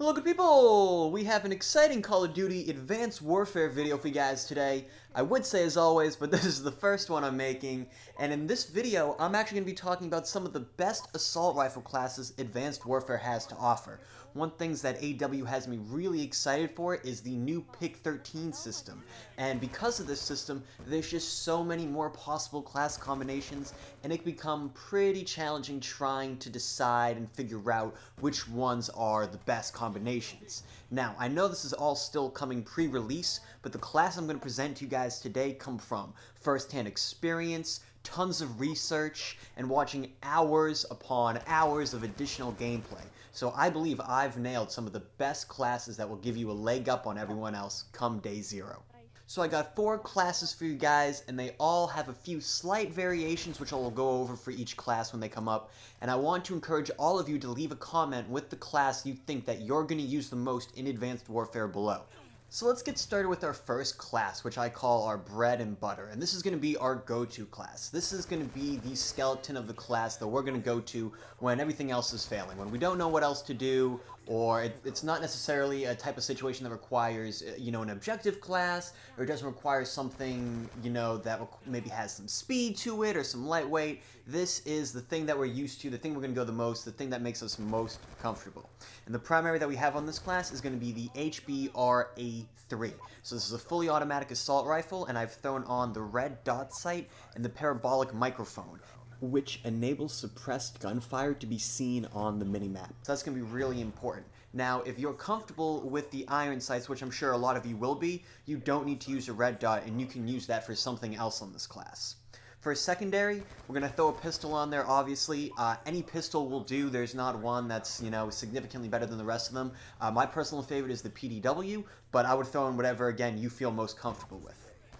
Hello good people! We have an exciting Call of Duty Advanced Warfare video for you guys today. I would say as always, but this is the first one I'm making, and in this video I'm actually going to be talking about some of the best assault rifle classes Advanced Warfare has to offer. One thing that AW has me really excited for is the new Pick 13 system, and because of this system there's just so many more possible class combinations, and it can become pretty challenging trying to decide and figure out which ones are the best combinations. Now, I know this is all still coming pre-release, but the class I'm going to present to you guys today come from first-hand experience, tons of research, and watching hours upon hours of additional gameplay. So I believe I've nailed some of the best classes that will give you a leg up on everyone else come day zero. So I got 4 classes for you guys, and they all have a few slight variations which I'll go over for each class when they come up, and I want to encourage all of you to leave a comment with the class you think that you're going to use the most in Advanced Warfare below. So let's get started with our first class, which I call our bread and butter, and this is going to be our go-to class. This is going to be the skeleton of the class that we're going to go to when everything else is failing, when we don't know what else to do, or it's not necessarily a type of situation that requires, an objective class, or it doesn't require something, that maybe has some speed to it or some lightweight. This is the thing that we're used to, the thing we're going to go the most, the thing that makes us most comfortable. And the primary that we have on this class is going to be the HBR-A3. So this is a fully automatic assault rifle, and I've thrown on the red dot sight and the parabolic microphone, which enables suppressed gunfire to be seen on the minimap. So that's going to be really important. Now, if you're comfortable with the iron sights, which I'm sure a lot of you will be, you don't need to use a red dot, and you can use that for something else on this class. For a secondary, we're going to throw a pistol on there, obviously. Any pistol will do. There's not one that's, significantly better than the rest of them. My personal favorite is the PDW, but I would throw in whatever, again, you feel most comfortable with.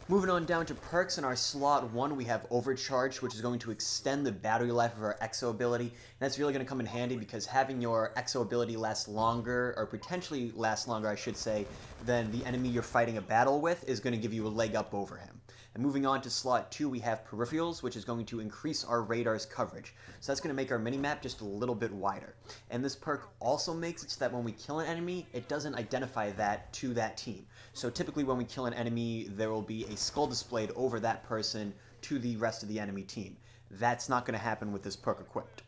Moving on down to perks, in our slot 1 we have Overcharge, which is going to extend the battery life of our exo ability. And that's really going to come in handy because having your exo ability last longer, or potentially last longer I should say, than the enemy you're fighting a battle with is going to give you a leg up over him. And moving on to slot 2 we have Peripherals, which is going to increase our radar's coverage. So that's going to make our minimap just a little bit wider. And this perk also makes it so that when we kill an enemy, it doesn't identify that to that team. So typically when we kill an enemy, there will be a skull displayed over that person to the rest of the enemy team. That's not going to happen with this perk equipped.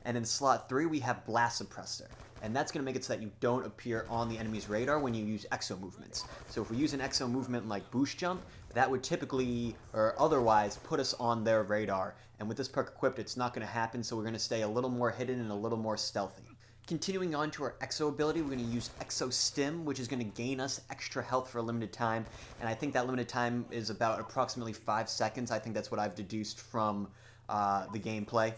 And in slot 3 we have Blast Suppressor, and that's going to make it so that you don't appear on the enemy's radar when you use exo movements. So if we use an exo movement like Boost Jump, that would typically, or otherwise, put us on their radar, and with this perk equipped it's not going to happen, so we're going to stay a little more hidden and a little more stealthy. Continuing on to our exo ability, we're going to use Exo Stim, which is going to gain us extra health for a limited time, and I think that limited time is about approximately 5 seconds. I think that's what I've deduced from the gameplay.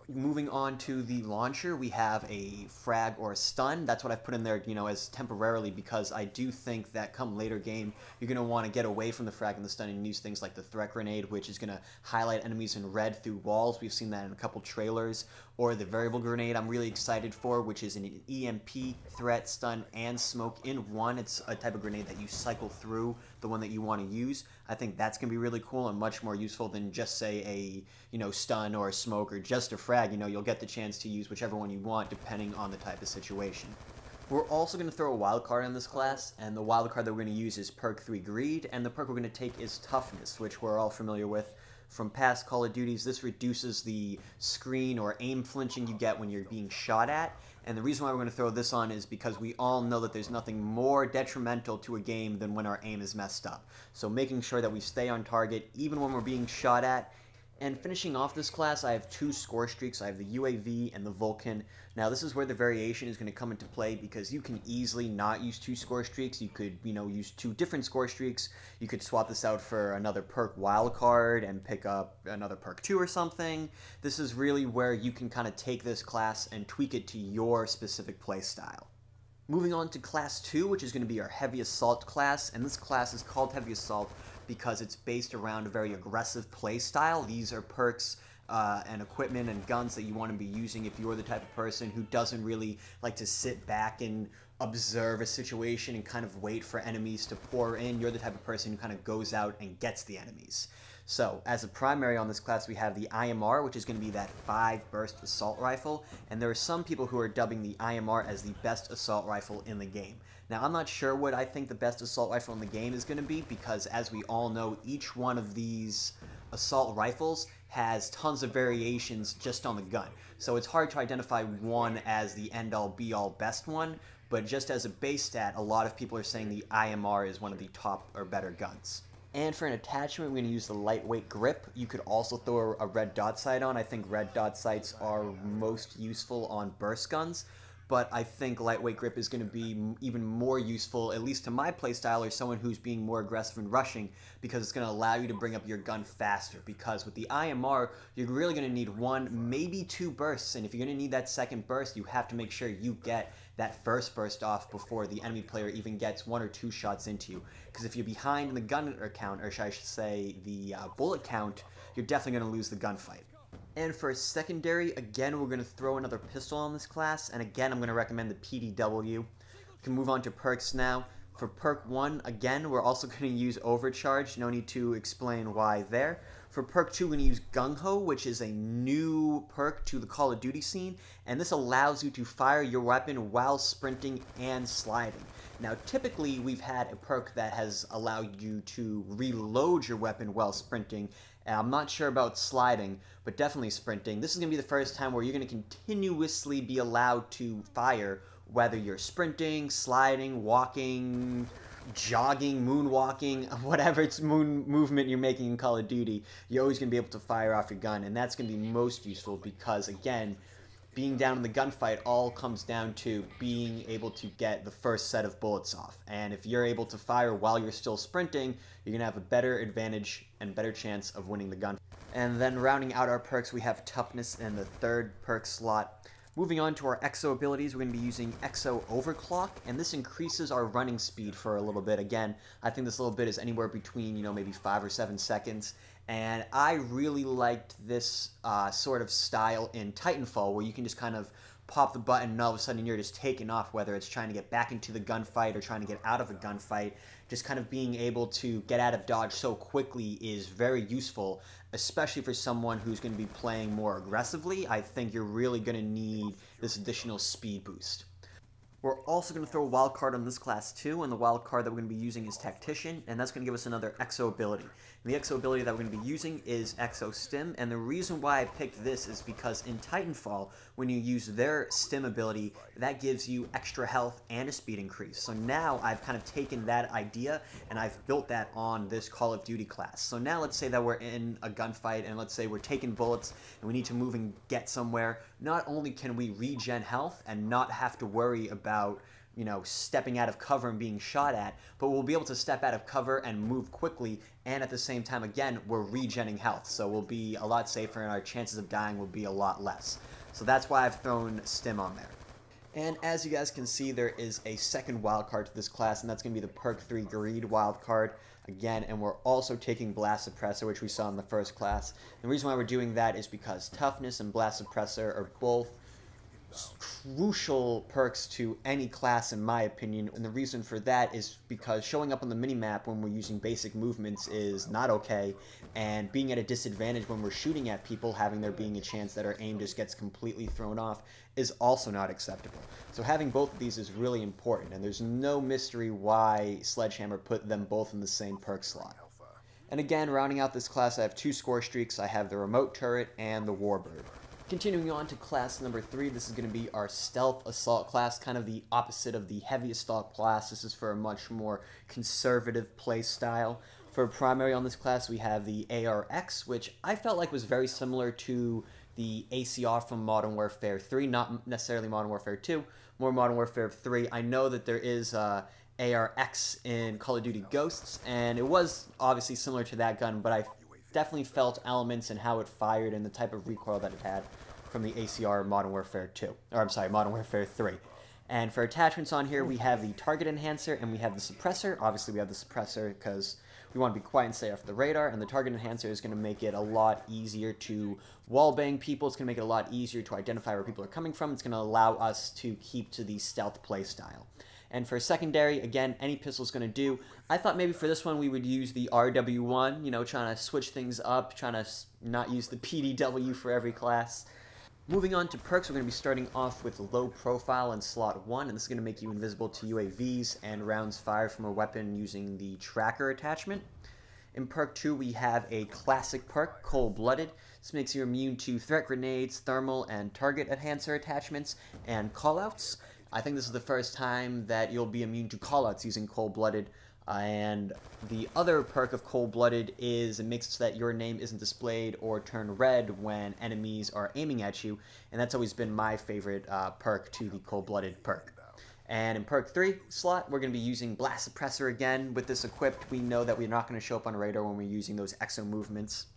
Moving on to the launcher, we have a frag or a stun. That's what I've put in there, as temporarily, because I do think that come later game, you're going to want to get away from the frag and the stun and use things like the threat grenade, which is going to highlight enemies in red through walls. We've seen that in a couple trailers. Or the variable grenade I'm really excited for, which is an EMP, threat, stun, and smoke in one. It's a type of grenade that you cycle through the one that you want to use. I think that's going to be really cool and much more useful than just, say, a stun or a smoke or just a frag. You'll get the chance to use whichever one you want depending on the type of situation. We're also going to throw a wild card in this class, and the wild card that we're going to use is Perk 3 Greed, and the perk we're going to take is Toughness, which we're all familiar with from past Call of Duties. This reduces the screen or aim flinching you get when you're being shot at, and the reason why we're going to throw this on is because we all know that there's nothing more detrimental to a game than when our aim is messed up. So making sure that we stay on target even when we're being shot at. And finishing off this class, I have 2 score streaks. I have the UAV and the Vulcan. Now this is where the variation is going to come into play, because you can easily not use 2 score streaks. You could, use 2 different score streaks. You could swap this out for another perk wildcard and pick up another perk 2 or something. This is really where you can kind of take this class and tweak it to your specific play style. Moving on to class 2, which is going to be our heavy assault class, and this class is called heavy assault because it's based around a very aggressive play style. These are perks and equipment and guns that you want to be using if you're the type of person who doesn't really like to sit back and observe a situation and kind of wait for enemies to pour in. You're the type of person who kind of goes out and gets the enemies. So, as a primary on this class, we have the IMR, which is going to be that 5-burst assault rifle, and there are some people who are dubbing the IMR as the best assault rifle in the game. Now, I'm not sure what I think the best assault rifle in the game is going to be, because as we all know, each one of these assault rifles has tons of variations just on the gun. So it's hard to identify one as the end-all be-all best one, but just as a base stat, a lot of people are saying the IMR is one of the top or better guns. And for an attachment, we're going to use the lightweight grip. You could also throw a red dot sight on. I think red dot sights are most useful on burst guns, but I think lightweight grip is going to be even more useful, at least to my playstyle, or someone who's being more aggressive and rushing, because it's going to allow you to bring up your gun faster. Because with the IMR, you're really going to need 1, maybe 2 bursts, and if you're going to need that second burst, you have to make sure you get that first burst off before the enemy player even gets 1 or 2 shots into you. Because if you're behind in the gun count, or I should say the bullet count, you're definitely going to lose the gunfight. And for a secondary, again, we're going to throw another pistol on this class, and again, I'm going to recommend the PDW. We can move on to perks now. For perk 1, again, we're also going to use Overcharge. No need to explain why there. For perk 2, we're going to use Gung Ho, which is a new perk to the Call of Duty scene, and this allows you to fire your weapon while sprinting and sliding. Now, typically, we've had a perk that has allowed you to reload your weapon while sprinting, and I'm not sure about sliding, but definitely sprinting. This is going to be the first time where you're going to continuously be allowed to fire, whether you're sprinting, sliding, walking, jogging, moonwalking, whatever it's movement you're making in Call of Duty, you're always going to be able to fire off your gun, and that's going to be most useful because, again, being down in the gunfight all comes down to being able to get the first set of bullets off. And if you're able to fire while you're still sprinting, you're going to have a better advantage and better chance of winning the gun. And then rounding out our perks, we have Toughness in the 3rd perk slot. Moving on to our Exo abilities, we're going to be using Exo Overclock, and this increases our running speed for a little bit. Again, I think this little bit is anywhere between, maybe 5 or 7 seconds. And I really liked this sort of style in Titanfall, where you can just kind of pop the button and all of a sudden you're just taking off, whether it's trying to get back into the gunfight or trying to get out of a gunfight. Just kind of being able to get out of dodge so quickly is very useful, especially for someone who's going to be playing more aggressively. I think you're really going to need this additional speed boost. We're also going to throw a wild card on this class too, and the wild card that we're going to be using is Tactician, and that's going to give us another Exo ability. And the Exo ability that we're going to be using is Exo Stim, and the reason why I picked this is because in Titanfall, when you use their Stim ability, that gives you extra health and a speed increase. So now I've kind of taken that idea and I've built that on this Call of Duty class. So now let's say that we're in a gunfight and let's say we're taking bullets and we need to move and get somewhere. Not only can we regen health and not have to worry about stepping out of cover and being shot at, but we'll be able to step out of cover and move quickly, and at the same time, again, we're regenning health, so we'll be a lot safer and our chances of dying will be a lot less. So that's why I've thrown Stim on there. And as you guys can see, there is a second wildcard to this class, and that's going to be the Perk 3 Greed wildcard. Again, and we're also taking Blast Suppressor, which we saw in the first class. The reason why we're doing that is because Toughness and Blast Suppressor are both crucial perks to any class in my opinion, and the reason for that is because showing up on the minimap when we're using basic movements is not okay, and being at a disadvantage when we're shooting at people, having there being a chance that our aim just gets completely thrown off, is also not acceptable. So having both of these is really important, and there's no mystery why Sledgehammer put them both in the same perk slot. And again, rounding out this class, I have 2 score streaks. I have the Remote Turret and the Warbird. Continuing on to class number 3, this is going to be our Stealth Assault class, kind of the opposite of the Heavy Assault class. This is for a much more conservative play style. For primary on this class, we have the ARX, which I felt like was very similar to the ACR from Modern Warfare 3, not necessarily Modern Warfare 2, more Modern Warfare 3. I know that there is ARX in Call of Duty Ghosts, and it was obviously similar to that gun, but I definitely felt elements in how it fired and the type of recoil that it had from the ACR Modern Warfare 2, or I'm sorry, Modern Warfare 3. And for attachments on here, we have the Target Enhancer and we have the Suppressor. Obviously, we have the Suppressor because we want to be quiet and stay off the radar, and the Target Enhancer is going to make it a lot easier to wallbang people. It's going to make it a lot easier to identify where people are coming from. It's going to allow us to keep to the stealth play style. And for secondary, again, any pistol is going to do. I thought maybe for this one we would use the RW1, you know, trying to switch things up, trying to not use the PDW for every class. Moving on to perks, we're going to be starting off with low profile in slot 1, and this is going to make you invisible to UAVs and rounds fired from a weapon using the tracker attachment. In perk 2, we have a classic perk, Cold-Blooded. This makes you immune to threat grenades, thermal, and target enhancer attachments, and callouts. I think this is the first time that you'll be immune to callouts using Cold-Blooded. And the other perk of Cold-Blooded is it makes it so that your name isn't displayed or turned red when enemies are aiming at you, and that's always been my favorite perk to the Cold-Blooded perk. And in perk 3 slot, we're going to be using Blast Suppressor again. With this equipped, we know that we're not going to show up on radar when we're using those exo movements.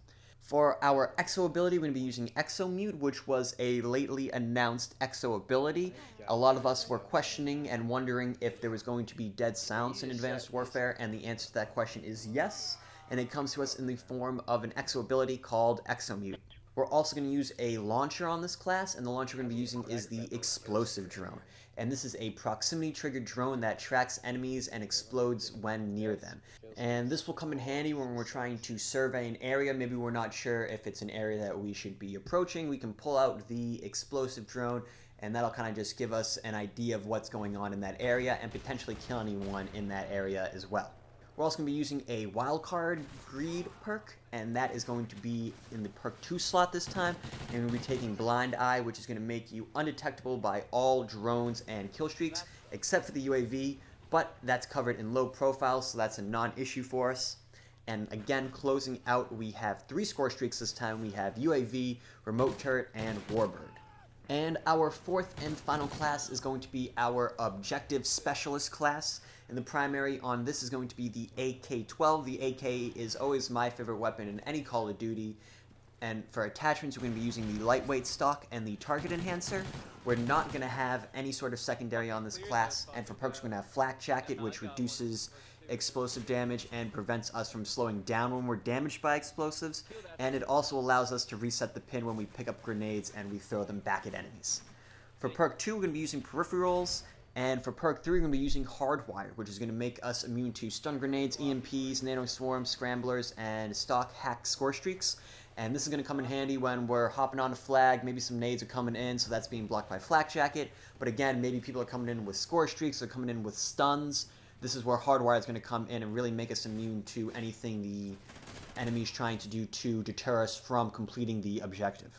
For our exo ability, we're going to be using Exo Mute, which was a lately announced exo ability. A lot of us were questioning and wondering if there was going to be dead silence in Advanced Warfare, and the answer to that question is yes. And it comes to us in the form of an exo ability called Exo Mute. We're also going to use a launcher on this class, and the launcher we're going to be using is the Explosive Drone. And this is a proximity-triggered drone that tracks enemies and explodes when near them. And this will come in handy when we're trying to survey an area. Maybe we're not sure if it's an area that we should be approaching. We can pull out the Explosive Drone, and that'll kind of just give us an idea of what's going on in that area and potentially kill anyone in that area as well. We're also going to be using a Wildcard Greed perk, and that is going to be in the perk 2 slot this time, and we'll be taking Blind Eye, which is going to make you undetectable by all drones and kill streaks, except for the UAV, but that's covered in low profile, so that's a non-issue for us. And again, closing out, we have 3 score streaks this time. We have UAV, Remote Turret, and Warbird. And our 4th and final class is going to be our Objective Specialist class. And the primary on this is going to be the AK-12. The AK is always my favorite weapon in any Call of Duty. And for attachments, we're going to be using the lightweight stock and the target enhancer. We're not going to have any sort of secondary on this class. And for perks, we're going to have Flak Jacket, which reduces explosive damage and prevents us from slowing down when we're damaged by explosives. And it also allows us to reset the pin when we pick up grenades and we throw them back at enemies. For perk 2, we're going to be using Peripherals. And for perk 3, we're going to be using Hardwired, which is going to make us immune to stun grenades, EMPs, nano swarms, scramblers, and stock hack score streaks. And this is going to come in handy when we're hopping on a flag, maybe some nades are coming in, so that's being blocked by Flak Jacket. But again, maybe people are coming in with score streaks, or coming in with stuns. This is where Hardwired is going to come in and really make us immune to anything the enemy is trying to do to deter us from completing the objective.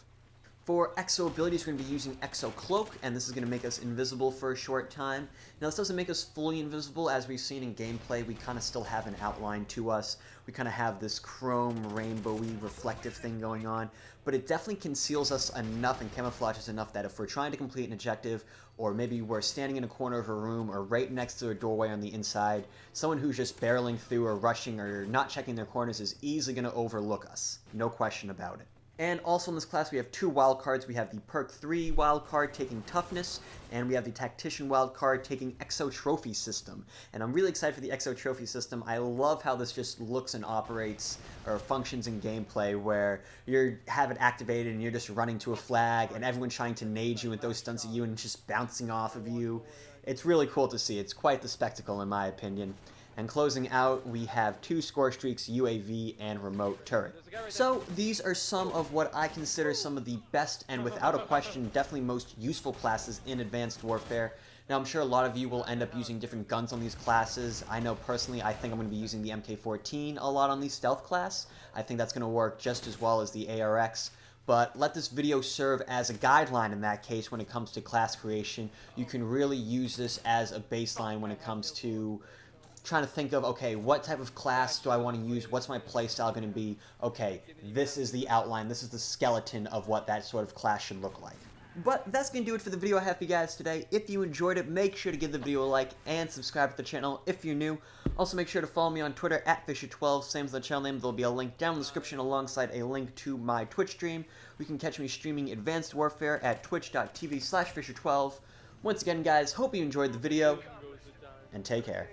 For exo abilities, we're going to be using Exo Cloak, and this is going to make us invisible for a short time. Now, this doesn't make us fully invisible. As we've seen in gameplay, we kind of still have an outline to us. We kind of have this chrome, rainbowy, reflective thing going on, but it definitely conceals us enough and camouflages enough that if we're trying to complete an objective, or maybe we're standing in a corner of a room or right next to a doorway on the inside, someone who's just barreling through or rushing or not checking their corners is easily going to overlook us. No question about it. And also in this class, we have 2 wildcards. We have the perk 3 wildcard taking Toughness, and we have the Tactician wildcard taking Exo Trophy System. And I'm really excited for the Exo Trophy System. I love how this just looks and operates or functions in gameplay, where you have it activated and you're just running to a flag and everyone's trying to nade you and throw stunts at you and just bouncing off of you. It's really cool to see. It's quite the spectacle in my opinion. And closing out, we have 2 score streaks, UAV, and Remote Turret. So these are some of what I consider some of the best and without a question definitely most useful classes in Advanced Warfare. Now I'm sure a lot of you will end up using different guns on these classes. I know personally I think I'm going to be using the MK14 a lot on the Stealth class. I think that's going to work just as well as the ARX. But let this video serve as a guideline in that case when it comes to class creation. You can really use this as a baseline when it comes to trying to think of, okay, what type of class do I want to use? What's my playstyle going to be? Okay, this is the outline. This is the skeleton of what that sort of class should look like. But that's going to do it for the video I have for you guys today. If you enjoyed it, make sure to give the video a like and subscribe to the channel if you're new. Also, make sure to follow me on Twitter at FisherTwelve, same as the channel name. There'll be a link down in the description alongside a link to my Twitch stream. You can catch me streaming Advanced Warfare at twitch.tv/FisherTwelve. Once again, guys, hope you enjoyed the video, and take care.